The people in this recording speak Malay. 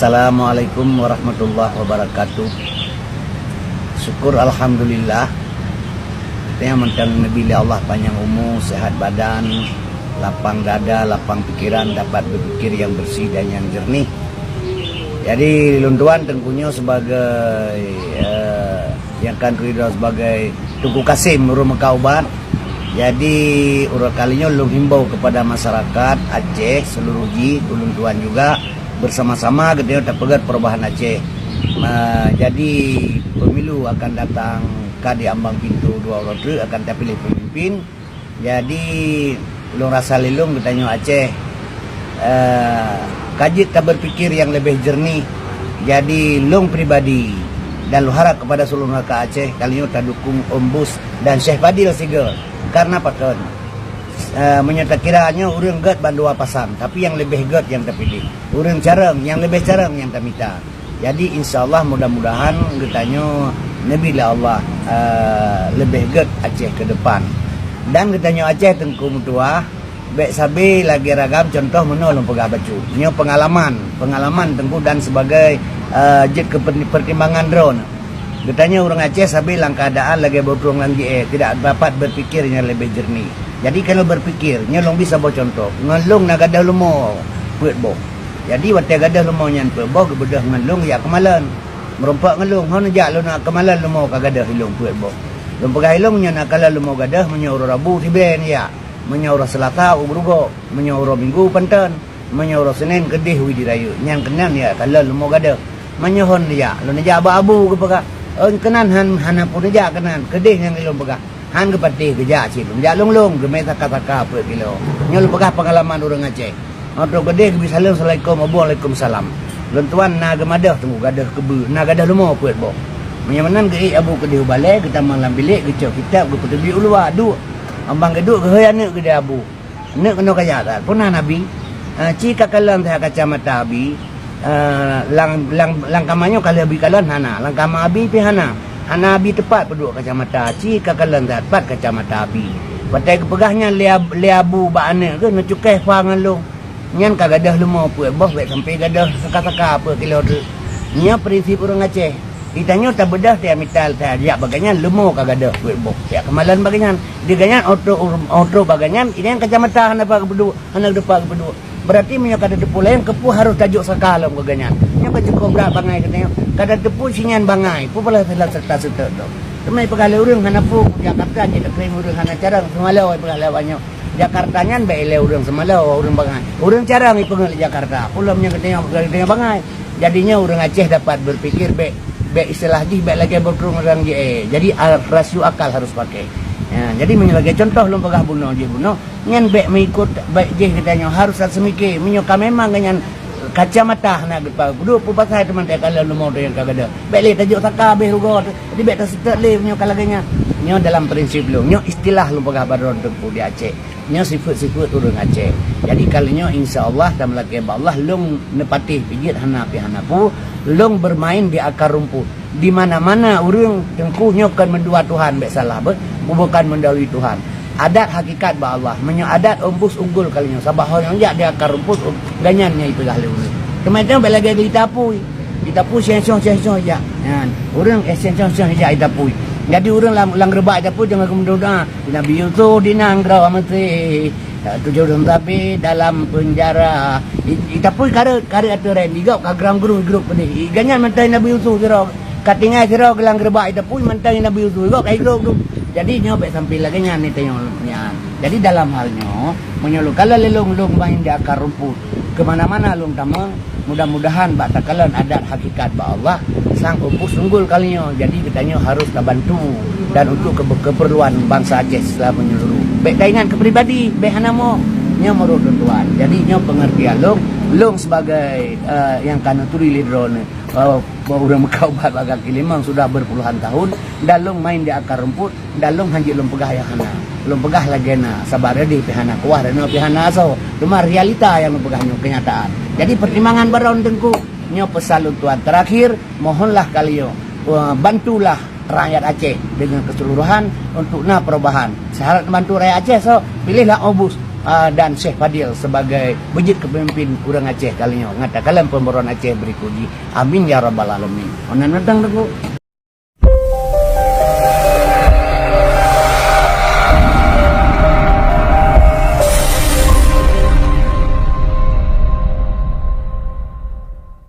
Assalamualaikum warahmatullahi wabarakatuh. Syukur alhamdulillah. Kita mentang Nabi Allah panjang umur, sehat badan, lapang dada, lapang pikiran, dapat berpikir yang bersih dan yang jernih. Jadi luntuan tengkunya sebagai yang kan ridho sebagai Tuku Kasim Urung Mekaubat. Jadi urut kalinya lu himbau kepada masyarakat Aceh seluruh ulun tuan juga bersama-sama kita terpegat perubahan Aceh. Jadi pemilu akan datang di ambang pintu 2 orang akan terpilih pemimpin. Jadi ulun rasa lilung bertanya Aceh kaji tak berpikir yang lebih jernih. Jadi lung pribadi dan lu harap kepada seluruh rakyat Aceh kalinya tak dukung Ombus dan Syekh Fadil Sigel. Karena pakon menyata kiranya urang get bandua pasang, tapi yang lebih get yang terpilih. Urang careng yang lebih careng yang terminta. Jadi insyaallah mudah-mudahan getanya Nabi Allah lebih get Aceh ke depan. Dan getanya Aceh tengku mutua baik sabi lagi ragam contoh menolong pegah baju. Nyo pengalaman tengku dan sebagai jet pertimbangan drone. Katanya orang Aceh sampai dalam keadaan lagi berperang lagi tidak dapat berpikir yang lebih jernih. Jadi kalau berpikir, nyolong bisa bawa contoh. Ngelung nak gadah lumo puet boh. Jadi waktu gadah lumo nyan puet boh kebedah ngelung ya kemalan. Merompak ngelung, hon jak lu nak kemalan lumo ka gadah hilung puet boh. Lum pegah hilung nya nak kala lumo gadah menyaur Rabu tiben ya. Menyaur Selasa ubrugo, menyaur Minggu Panten, menyaur Senin Kedih Widiraya. Nyan kenan ya kala lumo gadah. Menyohon ya, lu najak abu-abu ke pegah. Kenan han pun aja kenan kedih yang ilung pegah han ke patih kerja cilung jak long ke meta kata-kata apa kilo nyol pegah pengalaman orang Aceh atau kedih bisa salam assalamualaikum waalaikumsalam lentuan na gemadah tunggu gadah kebe na gadah lumo puet boh menyamanan ke abu kedih balai kita malam bilik ke kitab ke petebi ulua du ambang geduk ke hayane ke dia abu nek kena kaya tak pernah nabi cika kalan teh kacamata abi lang kamanyo kali abi kalan hana lang kama abi pi hana abi tepat peduk kacamata cika kalan tepat kacamata abi patai kepegahnya leabu baane ke necukai fangan lu nyan kagadah lumo puet boh baik sampai gadah saka-saka apa kilo tu nya prinsip orang Aceh ditanya tak bedah dia mital dia ajak baganya lumo kagadah puet boh ya kemalan baganyan diganyan auto baganyan ini yang kacamata hana apa kedua hana depan kedua berarti minyak kada tepu lain kepu harus tajuk sakalam ke ganyan. Nya ka cukup berat bangai katanya. Kada tepu sinyan bangai. Pu pala telah serta-serta tu. Temai pegale urang hana pu Jakarta je tak krim urang hana carang semalau pegale banyak. Jakarta nyan bae le urang semalau urang bangai. Urang carang ipengal Jakarta. Pulamnya katanya katanya bangai. Jadinya urang Aceh dapat berpikir baik istilah di baik lagi berkurang orang je. Jadi rasio akal harus pakai. Ya, jadi menyebagai contoh lom pegah bunuh nyan baik mengikut baik je katanya harus semikir menyoka memang dengan kacamata nak depa dua pu pasal teman tak kalau lumau yang kagada baik le tajuk saka habis rugo jadi baik tak setet le menyoka laganya nyo dalam prinsip lu nyo istilah lom pegah baron tempu di Aceh nyo sifat-sifat urang Aceh jadi kalinya insyaallah dan laki Allah long nepati pijit hana pi hanapu long bermain di akar rumput di mana-mana urang tengkuh kan mendua Tuhan baik salah bukan mendahului Tuhan. Adat hakikat ba Allah. Adat Ombus unggul kalinya. Sabah yang jak dia akar rumput ganyannya itu dah lewu. Kemudian balik lagi ditapui. Ditapui sensong aja. Kan. Urang sensong aja ditapui. Jadi urang lang rebak ditapui jangan kemudian doa. Nabi Yusuf dinanggrau menteri. 7 tapi dalam penjara. Ditapui kare aturan digau kagram grup ni. Ganyan menteri Nabi Yusuf sira. Katingai sira gelang rebak ditapui menteri Nabi Yusuf. Gau kai grup. Jadi nyo baik sampai lagi nih tengok. Jadi dalam halnya menyolong kalau lelong main di akar rumput kemana-mana lung tamang mudah-mudahan bak takalan adat hakikat ba Allah sang Ombus unggul kalinya. Jadi kitanya harus bantu dan untuk keperluan bangsa Aceh setelah menyeluruh. Baik dengan kepribadi baik hanamo nyo menurut tuan. Jadi nyo pengertian long sebagai yang kana turi lidrone orang Mekaubat agak Kilimang sudah berpuluhan tahun dalung main di akar rumput dalung hanji lum pegah yang hana lum pegah lagena sabar di pihana kuah dan pihana aso cuma realita yang lum pegahnya kenyataan jadi pertimbangan baron tengku nyo pesan tuan terakhir mohonlah kalian bantulah rakyat Aceh dengan keseluruhan untuk perubahan syarat bantu rakyat Aceh so pilihlah Ombus dan Syekh Fadil sebagai wujud kepemimpin urang Aceh kalinya ngata kalian pemberontak Aceh berikuji amin ya rabbal alamin onan datang